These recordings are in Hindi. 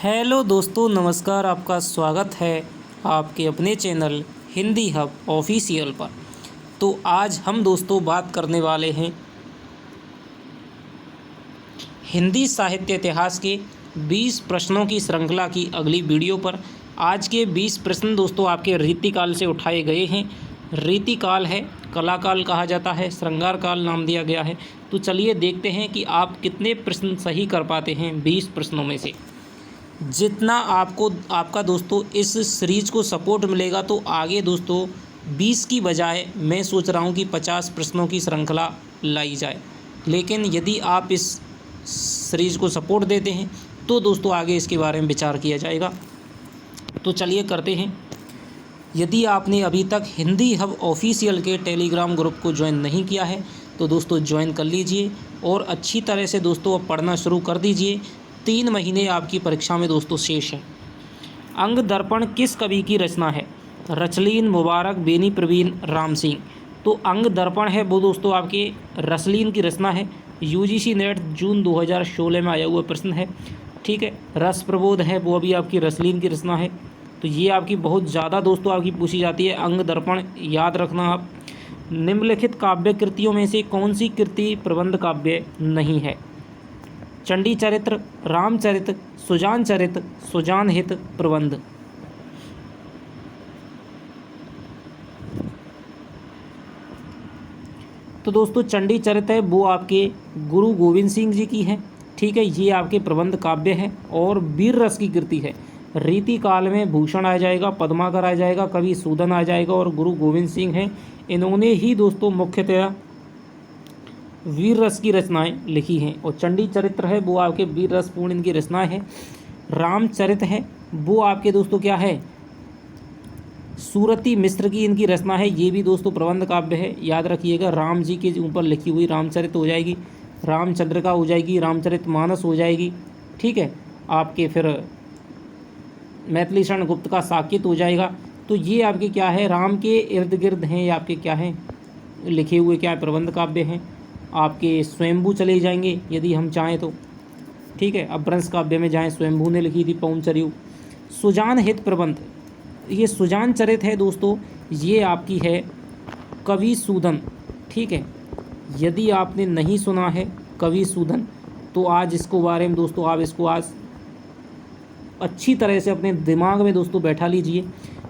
हेलो दोस्तों, नमस्कार। आपका स्वागत है आपके अपने चैनल हिंदी हब ऑफिशियल पर। तो आज हम दोस्तों बात करने वाले हैं हिंदी साहित्य इतिहास के 20 प्रश्नों की श्रृंखला की अगली वीडियो पर। आज के 20 प्रश्न दोस्तों आपके रीतिकाल से उठाए गए हैं। रीतिकाल है, कलाकाल कहा जाता है, श्रृंगार काल नाम दिया गया है। तो चलिए देखते हैं कि आप कितने प्रश्न सही कर पाते हैं 20 प्रश्नों में से। जितना आपका दोस्तों इस सीरीज को सपोर्ट मिलेगा तो आगे दोस्तों 20 की बजाय मैं सोच रहा हूँ कि 50 प्रश्नों की श्रृंखला लाई जाए। लेकिन यदि आप इस सीरीज को सपोर्ट देते हैं तो दोस्तों आगे इसके बारे में विचार किया जाएगा। तो चलिए करते हैं। यदि आपने अभी तक हिंदी हब ऑफिशियल के टेलीग्राम ग्रुप को ज्वाइन नहीं किया है तो दोस्तों ज्वाइन कर लीजिए और अच्छी तरह से दोस्तों अब पढ़ना शुरू कर दीजिए। 3 महीने आपकी परीक्षा में दोस्तों शेष है। अंग दर्पण किस कवि की रचना है? रचलीन, मुबारक, बेनी प्रवीण, राम सिंह। तो अंग दर्पण है वो दोस्तों आपके रसलीन की रचना है। यूजीसी नेट जून 2016 में आया हुआ प्रश्न है। ठीक है। रस प्रबोध है वो भी आपकी रसलीन की रचना है। तो ये आपकी बहुत ज़्यादा दोस्तों आपकी पूछी जाती है। अंग दर्पण याद रखना आप। निम्नलिखित काव्य कृतियों में से कौन सी कृति प्रबंध काव्य नहीं है? चंडी चरित्र, रामचरित, सुजान चरित, सुजान हित, प्रबंध। तो दोस्तों चंडी चरित है वो आपके गुरु गोविंद सिंह जी की है। ठीक है, ये आपके प्रबंध काव्य है और वीर रस की कृति है। रीति काल में भूषण आ जाएगा, पद्माकर आ जाएगा, कवि सूदन आ जाएगा और गुरु गोविंद सिंह हैं। इन्होंने ही दोस्तों मुख्यतया वीर रस की रचनाएं लिखी हैं। और चंडी चरित्र है वो आपके वीर रस पूर्ण इनकी रचनाएं है। रामचरित है वो आपके दोस्तों क्या है? सूरती मिश्र की इनकी रचना है। ये भी दोस्तों प्रबंध काव्य है। याद रखिएगा, राम जी के ऊपर लिखी हुई रामचरित हो जाएगी, रामचंद्र का हो जाएगी, रामचरित मानस हो जाएगी। ठीक है, आपके फिर मैथिली शरण गुप्त का साकेत हो जाएगा। तो ये आपके क्या है? राम के इर्द गिर्द हैं, ये आपके क्या हैं लिखे हुए, क्या प्रबंध काव्य हैं। आपके स्वयंभू चले जाएंगे यदि हम चाहें तो। ठीक है, अपभ्रंश काव्य में जाएं, स्वयंभू ने लिखी थी पौंचर्यू। सुजान हित प्रबंध, ये सुजान चरित है दोस्तों, ये आपकी है कवि सूदन। ठीक है, यदि आपने नहीं सुना है कवि सूदन तो आज इसको बारे में दोस्तों आप इसको आज अच्छी तरह से अपने दिमाग में दोस्तों बैठा लीजिए।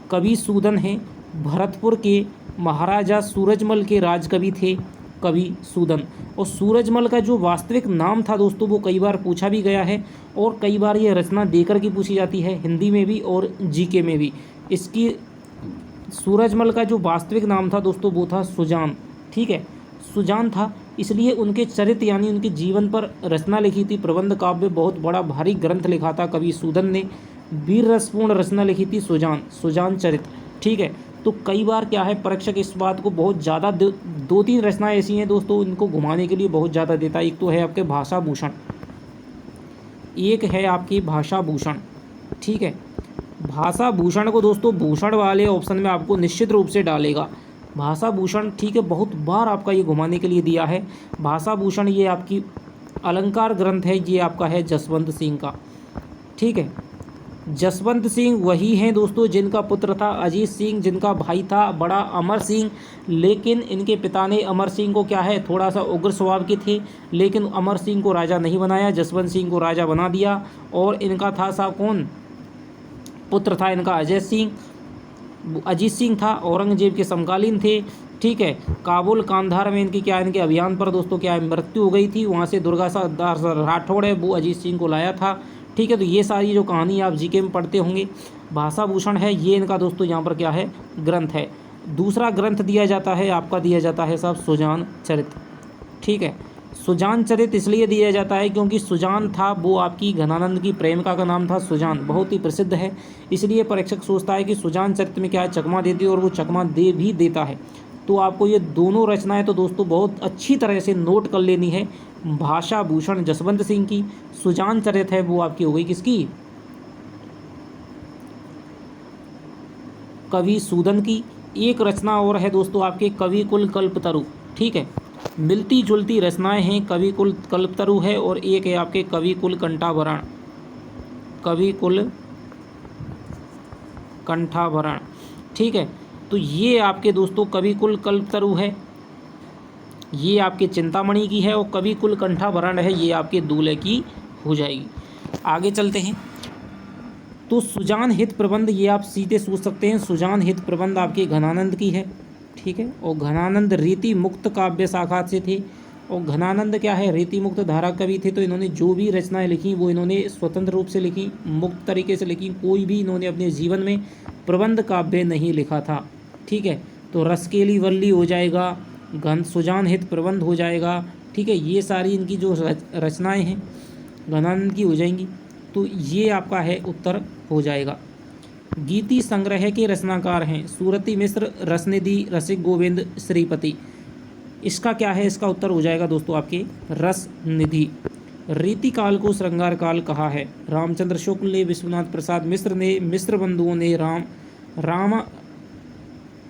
कवि सूदन हैं, भरतपुर के महाराजा सूरजमल के राजकवि थे कवि सूदन। और सूरजमल का जो वास्तविक नाम था दोस्तों वो कई बार पूछा भी गया है और कई बार ये रचना देकर की पूछी जाती है, हिंदी में भी और जीके में भी। इसकी सूरजमल का जो वास्तविक नाम था दोस्तों वो था सुजान। ठीक है, सुजान था, इसलिए उनके चरित्र यानी उनके जीवन पर रचना लिखी थी, प्रबंध काव्य, बहुत बड़ा भारी ग्रंथ लिखा था कवि सूदन ने। वीर रसपूर्ण रचना लिखी थी सुजान चरित्र। ठीक है, तो कई बार क्या है परीक्षक इस बात को बहुत ज़्यादा 2-3 रचनाएं ऐसी हैं दोस्तों इनको घुमाने के लिए बहुत ज़्यादा देता है। एक तो है आपके भाषा भूषण, एक है आपकी भाषा भूषण। ठीक है, भाषा भूषण को दोस्तों भूषण वाले ऑप्शन में आपको निश्चित रूप से डालेगा भाषा भूषण। ठीक है, बहुत बार आपका ये घुमाने के लिए दिया है भाषा भूषण। ये आपकी अलंकार ग्रंथ है, ये आपका है जसवंत सिंह का। ठीक है, जसवंत सिंह वही हैं दोस्तों जिनका पुत्र था अजीत सिंह, जिनका भाई था बड़ा अमर सिंह। लेकिन इनके पिता ने अमर सिंह को क्या है थोड़ा सा उग्र स्वभाव के थे, लेकिन अमर सिंह को राजा नहीं बनाया, जसवंत सिंह को राजा बना दिया। और इनका था सा कौन पुत्र था इनका? अजीत सिंह था, औरंगजेब के समकालीन थे। ठीक है, काबुल कांधार में इनकी क्या इनके अभियान पर दोस्तों क्या मृत्यु हो गई थी। वहाँ से दुर्गा दास राठौड़ है वो अजीत सिंह को लाया था। ठीक है, तो ये सारी जो कहानी आप जीके में पढ़ते होंगे। भाषा भूषण है ये इनका दोस्तों यहाँ पर क्या है ग्रंथ है। दूसरा ग्रंथ दिया जाता है आपका, दिया जाता है साहब सुजान चरित। ठीक है, सुजान चरित इसलिए दिया जाता है क्योंकि सुजान था वो आपकी घनानंद की प्रेमिका का नाम था सुजान, बहुत ही प्रसिद्ध है। इसलिए परीक्षक सोचता है कि सुजान चरित में क्या है चकमा देती है और वो चकमा दे भी देता है। तो आपको ये दोनों रचनाएं तो दोस्तों बहुत अच्छी तरह से नोट कर लेनी है। भाषा भूषण जसवंत सिंह की, सुजान चरित है वो आपकी हो गई किसकी? कवि सूदन की। एक रचना और है दोस्तों आपके कवि कुल कल्पतरु। ठीक है, मिलती जुलती रचनाएं हैं, कवि कुल कल्पतरु है और एक है आपके कवि कुल कंठाभरण। कवि कुल कंठाभरण। ठीक है, तो ये आपके दोस्तों कवि कुल कल्पतरु है, ये आपके चिंतामणि की है, और कवि कुल कंठाभरण है ये आपके दूल्हे की हो जाएगी। आगे चलते हैं। तो सुजान हित प्रबंध ये आप सीधे सोच सकते हैं, सुजान हित प्रबंध आपके घनानंद की है। ठीक है, और घनानंद रीति मुक्त काव्य शाखा से थे, और घनानंद क्या है, रीति मुक्त धारा कवि थे। तो इन्होंने जो भी रचनाएं लिखी वो इन्होंने स्वतंत्र रूप से लिखी, मुक्त तरीके से लिखी, कोई भी इन्होंने अपने जीवन में प्रबंध काव्य नहीं लिखा था। ठीक है, तो रसकेली वल्ली हो जाएगा, घन सुजान हित प्रबंध हो जाएगा। ठीक है, ये सारी इनकी जो रचनाएं हैं घनानंद की हो जाएंगी। तो ये आपका है उत्तर हो जाएगा। गीति संग्रह के रचनाकार हैं सूरती मिश्र, रसनिधि, रसिक गोविंद, श्रीपति। इसका क्या है, इसका उत्तर हो जाएगा दोस्तों आपके रसनिधि। रीति काल को श्रृंगार काल कहा है, रामचंद्र शुक्ल ने, विश्वनाथ प्रसाद मिश्र ने, मिश्र बंधुओं ने,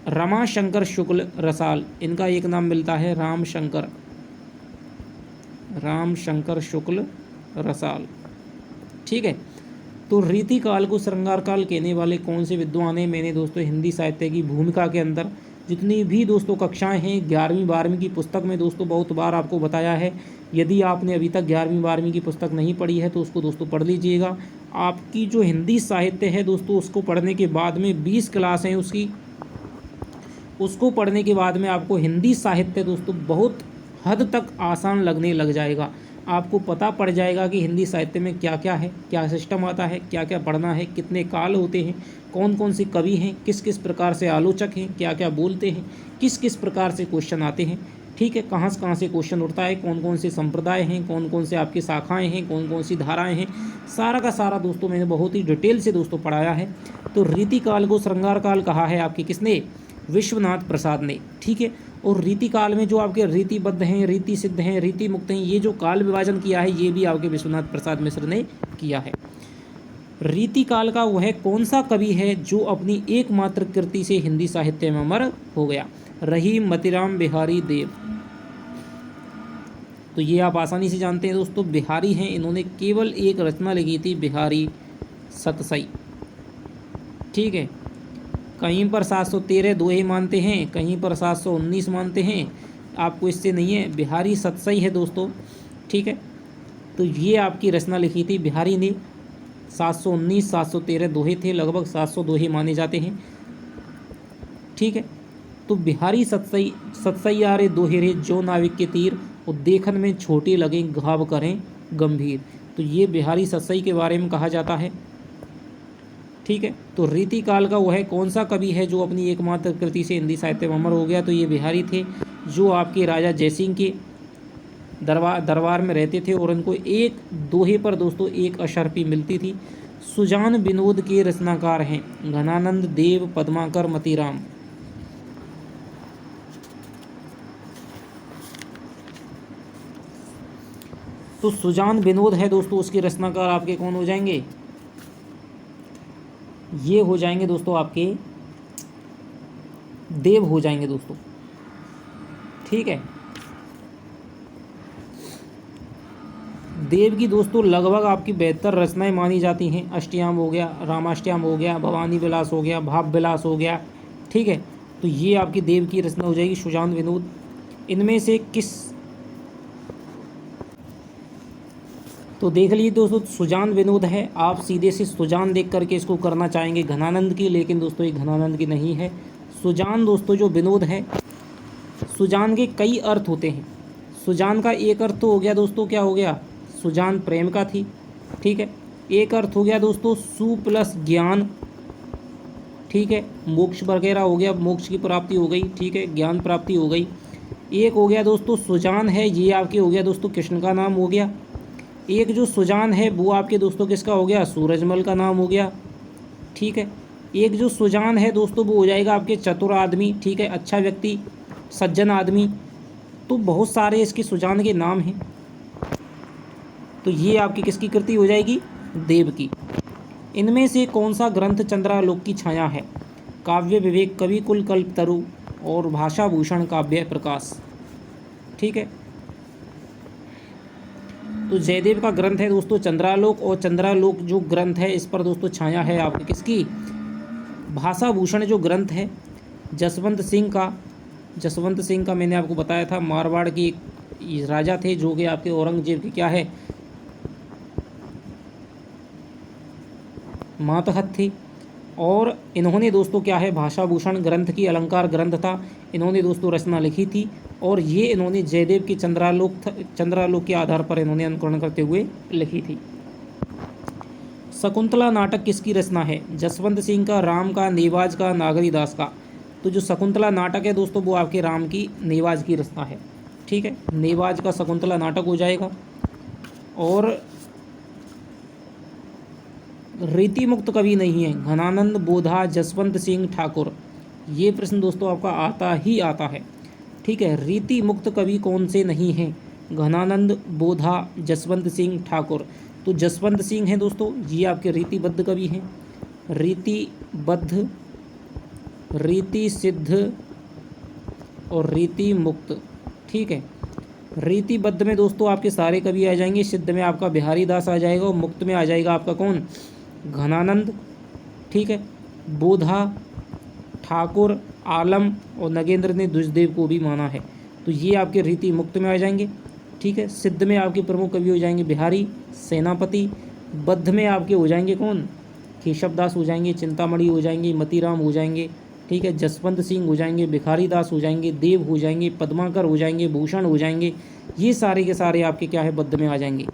रमाशंकर शुक्ल रसाल, इनका एक नाम मिलता है रामशंकर शुक्ल रसाल। ठीक है, तो रीति काल को श्रृंगार काल कहने वाले कौन से विद्वान हैं? मैंने दोस्तों हिंदी साहित्य की भूमिका के अंदर जितनी भी दोस्तों कक्षाएं हैं 11वीं 12वीं की पुस्तक में दोस्तों बहुत बार आपको बताया है। यदि आपने अभी तक 11वीं 12वीं की पुस्तक नहीं पढ़ी है तो उसको दोस्तों पढ़ लीजिएगा। आपकी जो हिंदी साहित्य है दोस्तों उसको पढ़ने के बाद में 20 क्लास हैं उसको पढ़ने के बाद में आपको हिंदी साहित्य दोस्तों बहुत हद तक आसान लगने लग जाएगा। आपको पता पड़ जाएगा कि हिंदी साहित्य में क्या क्या है, क्या सिस्टम आता है, क्या क्या पढ़ना है, कितने काल होते हैं, कौन कौन से कवि हैं, किस किस प्रकार से आलोचक हैं, क्या क्या बोलते हैं, किस किस प्रकार से क्वेश्चन आते हैं। ठीक है, कहाँ से क्वेश्चन उठता है, कौन कौन से संप्रदाय हैं, कौन कौन से आपकी शाखाएँ हैं, कौन कौन सी धाराएँ हैं, सारा का सारा दोस्तों मैंने बहुत ही डिटेल से दोस्तों पढ़ाया है। तो रीति काल को श्रृंगार काल कहा है आपके किसने? विश्वनाथ प्रसाद ने। ठीक है, और रीति काल में जो आपके रीतिबद्ध हैं, रीति सिद्ध हैं, रीति मुक्त हैं, ये जो काल विभाजन किया है ये भी आपके विश्वनाथ प्रसाद मिश्र ने किया है। रीति काल का वह कौन सा कवि है जो अपनी एकमात्र कृति से हिंदी साहित्य में अमर हो गया? रहीम मतीराम बिहारी देव। तो ये आप आसानी से जानते हैं दोस्तों, बिहारी हैं, इन्होंने केवल एक रचना लिखी थी बिहारी सतसई। ठीक है, कहीं पर 713 दोहे मानते हैं, कहीं पर 719 मानते हैं, आपको इससे नहीं है, बिहारी सतसई है दोस्तों। ठीक है, तो ये आपकी रचना लिखी थी बिहारी ने। 719 713 दोहे थे, लगभग 700 दोहे माने जाते हैं। ठीक है, तो बिहारी सतसई यारे दोहे रे जो नाविक के तीर, और देखन में छोटे लगे घाव करें गंभीर। तो ये बिहारी सतसई के बारे में कहा जाता है। ठीक है, तो रीति काल का वह कौन सा कवि है जो अपनी एकमात्र कृति से हिंदी साहित्य में अमर हो गया? तो ये बिहारी थे, जो आपके राजा जयसिंह के दरबार में रहते थे, और उनको एक दोहे पर दोस्तों एक अशर्फी मिलती थी। सुजान विनोद के रचनाकार हैं घनानंद, देव, पद्माकर, मतीराम। तो सुजान विनोद है दोस्तों, उसके रचनाकार आपके कौन हो जाएंगे? ये हो जाएंगे दोस्तों आपके देव हो जाएंगे दोस्तों। ठीक है, देव की दोस्तों लगभग आपकी 72 रचनाएं मानी जाती हैं। अष्टयाम हो गया, रामाष्टयाम हो गया, भवानी विलास हो गया, भाव विलास हो गया। ठीक है, तो ये आपकी देव की रचना हो जाएगी सुजान विनोद। इनमें से किस, तो देख लीजिए दोस्तों सुजान विनोद है, आप सीधे से सुजान देख करके इसको करना चाहेंगे घनानंद की, लेकिन दोस्तों ये घनानंद की नहीं है। सुजान दोस्तों जो विनोद है, सुजान के कई अर्थ होते हैं। सुजान का एक अर्थ तो हो गया दोस्तों, क्या हो गया? सुजान प्रेम का थी। ठीक है, एक अर्थ हो गया दोस्तों सु प्लस ज्ञान। ठीक है, मोक्ष वगैरह हो गया, मोक्ष की प्राप्ति हो गई। ठीक है, ज्ञान प्राप्ति हो गई। एक हो गया दोस्तों सुजान है, ये आपके हो गया दोस्तों कृष्ण का नाम हो गया। एक जो सुजान है वो आपके दोस्तों किसका हो गया? सूरजमल का नाम हो गया। ठीक है, एक जो सुजान है दोस्तों वो हो जाएगा आपके चतुर आदमी। ठीक है, अच्छा व्यक्ति, सज्जन आदमी। तो बहुत सारे इसके सुजान के नाम हैं। तो ये आपकी किसकी कृति हो जाएगी? देव की। इनमें से कौन सा ग्रंथ चंद्रालोक की छाया है? काव्य विवेक, कवि कुल कल्पतरु, और भाषा भूषण काव्य प्रकाश। ठीक है, तो जयदेव का ग्रंथ है दोस्तों चंद्रालोक, और चंद्रालोक जो ग्रंथ है इस पर दोस्तों छाया है आपकी किसकी, भाषाभूषण जो ग्रंथ है जसवंत सिंह का मैंने आपको बताया था, मारवाड़ के एक राजा थे जो कि आपके औरंगजेब के क्या है, मातहत थे। और इन्होंने दोस्तों क्या है, भाषाभूषण ग्रंथ की अलंकार ग्रंथ था, इन्होंने दोस्तों रचना लिखी थी, और ये इन्होंने जयदेव की चंद्रालोक के आधार पर इन्होंने अनुकरण करते हुए लिखी थी। शकुंतला नाटक किसकी रचना है, जसवंत सिंह का, राम का, नेवाज का, नागरीदास का। तो जो शकुंतला नाटक है दोस्तों वो आपके राम की, नेवाज की रचना है, ठीक है, नेवाज का शकुंतला नाटक हो जाएगा। और रीति मुक्त कवि नहीं है, घनानंद, बोधा, जसवंत सिंह, ठाकुर। ये प्रश्न दोस्तों आपका आता ही आता है, ठीक है। रीति मुक्त कवि कौन से नहीं हैं, घनानंद, बोधा, जसवंत सिंह, ठाकुर। तो जसवंत सिंह हैं दोस्तों, ये आपके रीतिबद्ध कवि हैं, रीतिबद्ध, रीति सिद्ध और रीति मुक्त, ठीक है। रीतिबद्ध में दोस्तों आपके सारे कवि आ जाएंगे, सिद्ध में आपका बिहारी दास आ जाएगा, और मुक्त में आ जाएगा आपका कौन, घनानंद, ठीक है। बोधा, ठाकुर, आलम और नगेंद्र ने द्विजदेव को भी माना है। तो ये आपके रीति मुक्त में आ जाएंगे, ठीक है। सिद्ध में आपके प्रमुख कवि हो जाएंगे बिहारी, सेनापति। बद्ध में आपके हो जाएंगे कौन, केशवदास हो जाएंगे, चिंतामणि हो जाएंगे, मतीराम हो जाएंगे, ठीक है, जसवंत सिंह हो जाएंगे, भिखारी दास हो जाएंगे, देव हो जाएंगे, पद्माकर हो जाएंगे, भूषण हो जाएंगे। ये सारे के सारे आपके क्या है, बद्ध में आ जाएंगे।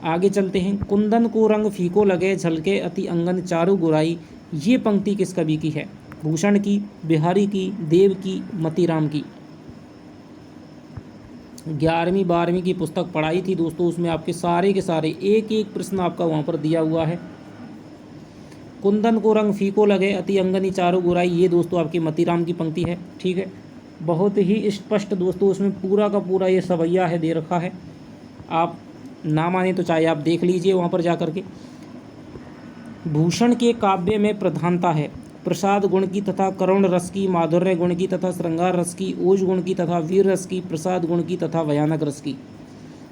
आगे चलते हैं। कुंदन को रंग फीको लगे, झलके अति अंगन चारु गुराई। ये पंक्ति किस कवि की है, भूषण की, बिहारी की, देव की, मतीराम की। 11वीं 12वीं की पुस्तक पढ़ाई थी दोस्तों, उसमें आपके सारे के सारे एक एक प्रश्न आपका वहाँ पर दिया हुआ है। कुंदन को रंग फीको लगे, अति अंगनी चारु गुराई, ये दोस्तों आपकी मतीराम की पंक्ति है, ठीक है। बहुत ही स्पष्ट दोस्तों उसमें पूरा का पूरा ये सवैया है दे रखा है, आप ना माने तो चाहे आप देख लीजिए वहाँ पर जा कर के। भूषण के काव्य में प्रधानता है प्रसाद गुण की तथा करुण रस की, माधुर्य गुण की तथा श्रृंगार रस की, ओज गुण की तथा वीर रस की, प्रसाद गुण की तथा भयानक रस की।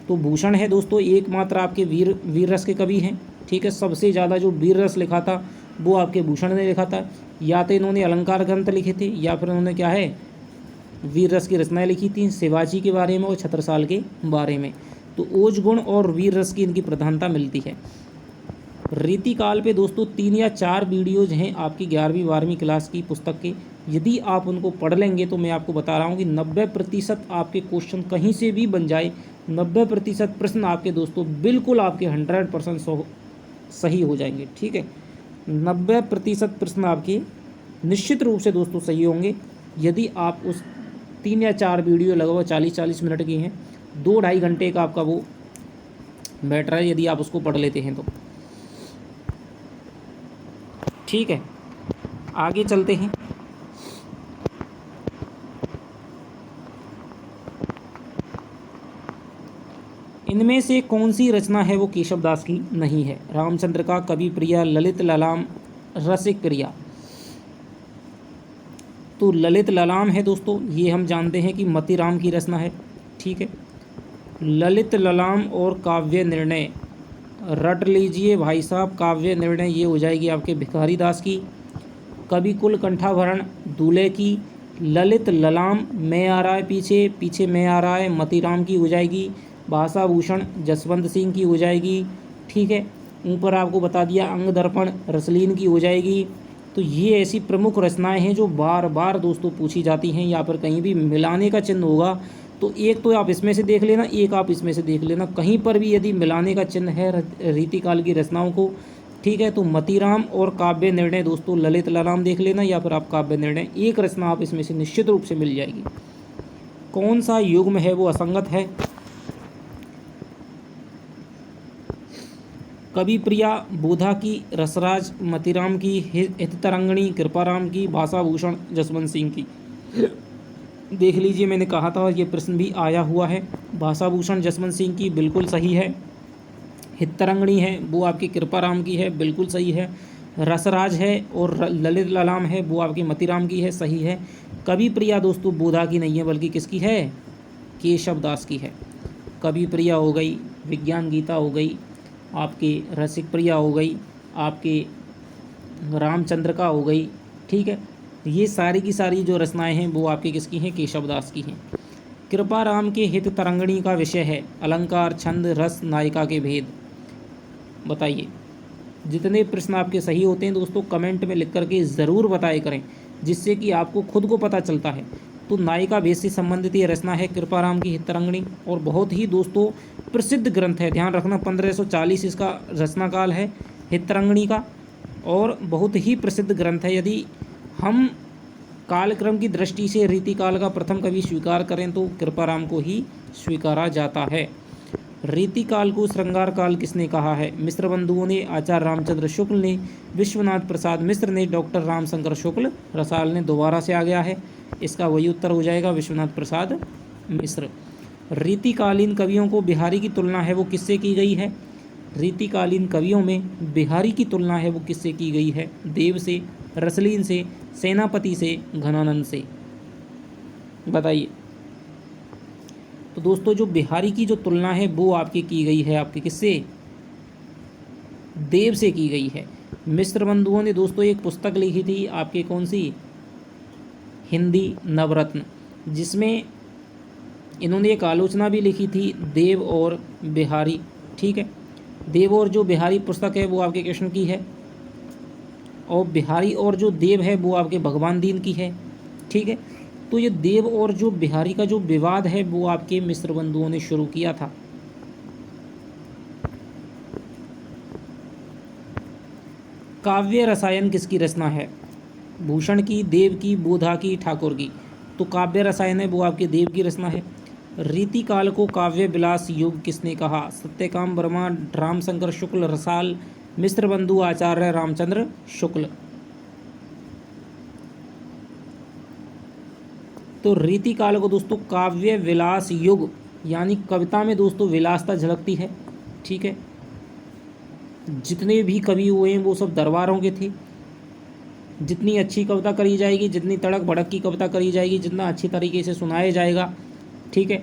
तो भूषण है दोस्तों एकमात्र आपके वीर रस के कवि हैं, ठीक है। सबसे ज़्यादा जो वीर रस लिखा था वो आपके भूषण ने लिखा था, या तो इन्होंने अलंकार ग्रंथ लिखे थे या फिर उन्होंने क्या है वीर रस की रचनाएं लिखी थी, शिवाजी के बारे में और छत्रसाल के बारे में। तो ओज गुण और वीर रस की इनकी प्रधानता मिलती है। रीतिकाल पे दोस्तों 3 या 4 वीडियोज हैं आपकी 11वीं 12वीं क्लास की पुस्तक के, यदि आप उनको पढ़ लेंगे तो मैं आपको बता रहा हूँ कि 90% आपके क्वेश्चन कहीं से भी बन जाए, 90% प्रश्न आपके दोस्तों बिल्कुल आपके 100% सही हो जाएंगे, ठीक है। 90% प्रश्न आपके निश्चित रूप से दोस्तों सही होंगे यदि आप उस 3 या 4 वीडियो लगभग 40-40 मिनट की हैं, 2-2.5 घंटे का आपका वो बैठ रहा है, यदि आप उसको पढ़ लेते हैं तो, ठीक है। आगे चलते हैं। इनमें से कौन सी रचना है वो केशवदास की नहीं है, रामचंद्र का, कवि प्रिया, ललित ललाम, रसिक प्रिया। तो ललित ललाम है दोस्तों, ये हम जानते हैं कि मतीराम की रचना है, ठीक है। ललित ललाम और काव्य निर्णय रट लीजिए भाई साहब, काव्य निर्णय ये हो जाएगी आपके भिखारी दास की। कवि कुल कंठाभरण दूल्हे की। ललित ललाम मैं आ रहा है पीछे, पीछे मैं आ रहा है, मतीराम की हो जाएगी। भाषाभूषण जसवंत सिंह की हो जाएगी, ठीक है। ऊपर आपको बता दिया अंग दर्पण रसलीन की हो जाएगी। तो ये ऐसी प्रमुख रचनाएं हैं जो बार बार दोस्तों पूछी जाती हैं, या पर कहीं भी मिलाने का चिन्ह होगा तो एक तो आप इसमें से देख लेना, एक आप इसमें से देख लेना, कहीं पर भी यदि मिलाने का चिन्ह है रीतिकाल की रचनाओं को, ठीक है, तो मतीराम और काव्य निर्णय दोस्तों ललित ललाम देख लेना, या फिर आप काव्य निर्णय एक रचना आप इसमें से निश्चित रूप से मिल जाएगी। कौन सा युग्म है वो असंगत है, कवि प्रिया बोधा की, रसराज मतीराम की, हिततरंगिणी कृपाराम की, भाषाभूषण जसवंत सिंह की। देख लीजिए मैंने कहा था ये प्रश्न भी आया हुआ है। भाषाभूषण जसवंत सिंह की बिल्कुल सही है, हिततरंगिणी है वो आपकी कृपाराम की है, बिल्कुल सही है। रसराज है और ललित ललाम है वो आपकी मतीराम की है, सही है। कवि प्रिया दोस्तों बोधा की नहीं है बल्कि किसकी है, केशवदास की है। कवि प्रिया हो गई, विज्ञान गीता हो गई, आपके रसिक प्रिया हो गई, आपके रामचंद्र का हो गई, ठीक है। ये सारी की सारी जो रचनाएं हैं वो आपके किसकी हैं, केशवदास की हैं। कृपा राम के हित तरंगिणी का विषय है अलंकार, छंद, रस, नायिका के भेद। बताइए। जितने प्रश्न आपके सही होते हैं दोस्तों कमेंट में लिख करके ज़रूर बताया करें, जिससे कि आपको खुद को पता चलता है। तो नायिका भेद से संबंधित ये रचना है कृपा राम की हित तरंगिणी, और बहुत ही दोस्तों प्रसिद्ध ग्रंथ है। ध्यान रखना 1540 इसका रचना काल है हित तरंगिणी का, और बहुत ही प्रसिद्ध ग्रंथ है। यदि हम कालक्रम की दृष्टि से रीतिकाल का प्रथम कवि स्वीकार करें तो कृपाराम को ही स्वीकारा जाता है। रीतिकाल को श्रृंगार काल किसने कहा है? मिश्र बंधुओं ने, आचार्य रामचंद्र शुक्ल ने, विश्वनाथ प्रसाद मिश्र ने, डॉक्टर रामशंकर शुक्ल रसाल ने। दोबारा से आ गया है, इसका वही उत्तर हो जाएगा विश्वनाथ प्रसाद मिश्र। रीतिकालीन कवियों को बिहारी की तुलना है वो किससे की गई है? रीतिकालीन कवियों में बिहारी की तुलना है वो किससे की गई है? देव से, रसलीन से, सेनापति से, घनानंद से। बताइए। तो दोस्तों जो बिहारी की जो तुलना है वो आपकी की गई है, आपके किससे? देव से की गई है। मिश्र बंधुओं ने दोस्तों एक पुस्तक लिखी थी आपके, कौन सी? हिंदी नवरत्न, जिसमें इन्होंने एक आलोचना भी लिखी थी देव और बिहारी, ठीक है। देव और जो बिहारी पुस्तक है वो आपके कृष्ण की है, और बिहारी और जो देव है वो आपके भगवान दीन की है, ठीक है। तो ये देव और जो बिहारी का जो विवाद है वो आपके मिश्र बंधुओं ने शुरू किया था। काव्य रसायन किसकी रचना है? भूषण की, देव की, बोधा की, ठाकुर की। तो काव्य रसायन है वो आपके देव की रचना है। रीतिकाल को काव्य विलास युग किसने कहा? सत्यकाम वर्मा, रामशंकर शुक्ल रसाल, मिश्र बंधु, आचार्य रामचंद्र शुक्ल। तो रीतिकाल को दोस्तों काव्य विलास युग, यानी कविता में दोस्तों विलासता झलकती है, ठीक है। जितने भी कवि हुए हैं वो सब दरबारों के थे। जितनी अच्छी कविता करी जाएगी, जितनी तड़क भड़क की कविता करी जाएगी, जितना अच्छी तरीके से सुनाया जाएगा, ठीक है,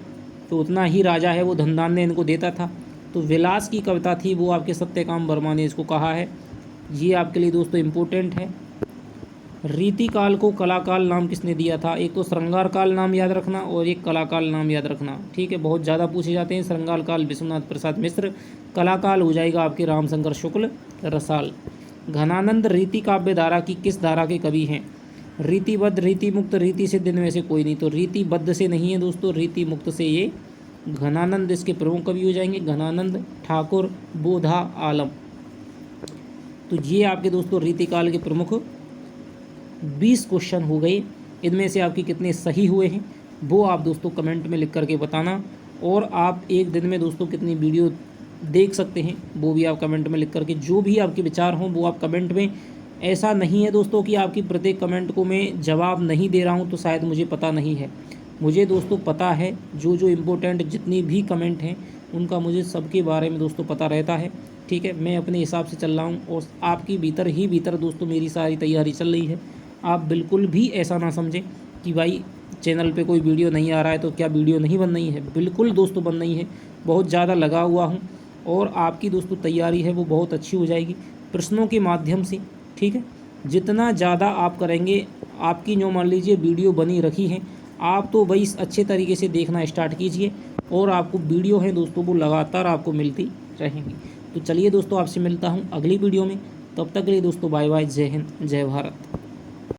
तो उतना ही राजा है वो धन धान्य इनको देता था। तो विलास की कविता थी वो आपके सत्यकाम वर्मा ने इसको कहा है। ये आपके लिए दोस्तों इम्पोर्टेंट है। रीतिकाल को कलाकाल नाम किसने दिया था? एक तो श्रृंगार काल नाम याद रखना और एक कलाकाल नाम याद रखना, ठीक है। बहुत ज़्यादा पूछे जाते हैं। श्रृंगार काल विश्वनाथ प्रसाद मिश्र, कलाकाल हो जाएगा आपके रामशंकर शुक्ल रसाल। घनानंद रीति काव्य धारा की किस धारा के कवि हैं? रीतिबद्ध, रीति मुक्त, रीति सिद्ध, इनमें से कोई नहीं। तो रीतिबद्ध से नहीं है दोस्तों, रीति मुक्त से ये घनानंद इसके प्रमुख कवि हो जाएंगे। घनानंद, ठाकुर, बोधा, आलम। तो ये आपके दोस्तों रीतिकाल के प्रमुख 20 क्वेश्चन हो गए। इनमें से आपके कितने सही हुए हैं वो आप दोस्तों कमेंट में लिख करके बताना, और आप एक दिन में दोस्तों कितनी वीडियो देख सकते हैं वो भी आप कमेंट में लिख करके, जो भी आपके विचार हों वो आप कमेंट में। ऐसा नहीं है दोस्तों कि आपकी प्रत्येक कमेंट को मैं जवाब नहीं दे रहा हूं तो शायद मुझे पता नहीं है। मुझे दोस्तों पता है, जो जो इम्पोर्टेंट जितनी भी कमेंट हैं उनका मुझे सबके बारे में दोस्तों पता रहता है, ठीक है। मैं अपने हिसाब से चल रहा हूँ और आपकी भीतर ही भीतर दोस्तों मेरी सारी तैयारी चल रही है। आप बिल्कुल भी ऐसा ना समझें कि भाई चैनल पे कोई वीडियो नहीं आ रहा है तो क्या वीडियो नहीं बन रही है। बिल्कुल दोस्तों बन रही है, बहुत ज़्यादा लगा हुआ हूँ, और आपकी दोस्तों तैयारी है वो बहुत अच्छी हो जाएगी प्रश्नों के माध्यम से, ठीक है। जितना ज़्यादा आप करेंगे, आपकी जो मान लीजिए वीडियो बनी रखी है, आप तो भाई अच्छे तरीके से देखना स्टार्ट कीजिए, और आपको वीडियो है दोस्तों वो लगातार आपको मिलती रहेंगी। तो चलिए दोस्तों आपसे मिलता हूँ अगली वीडियो में, तब तक के लिए दोस्तों बाय बाय, जय हिंद, जय भारत।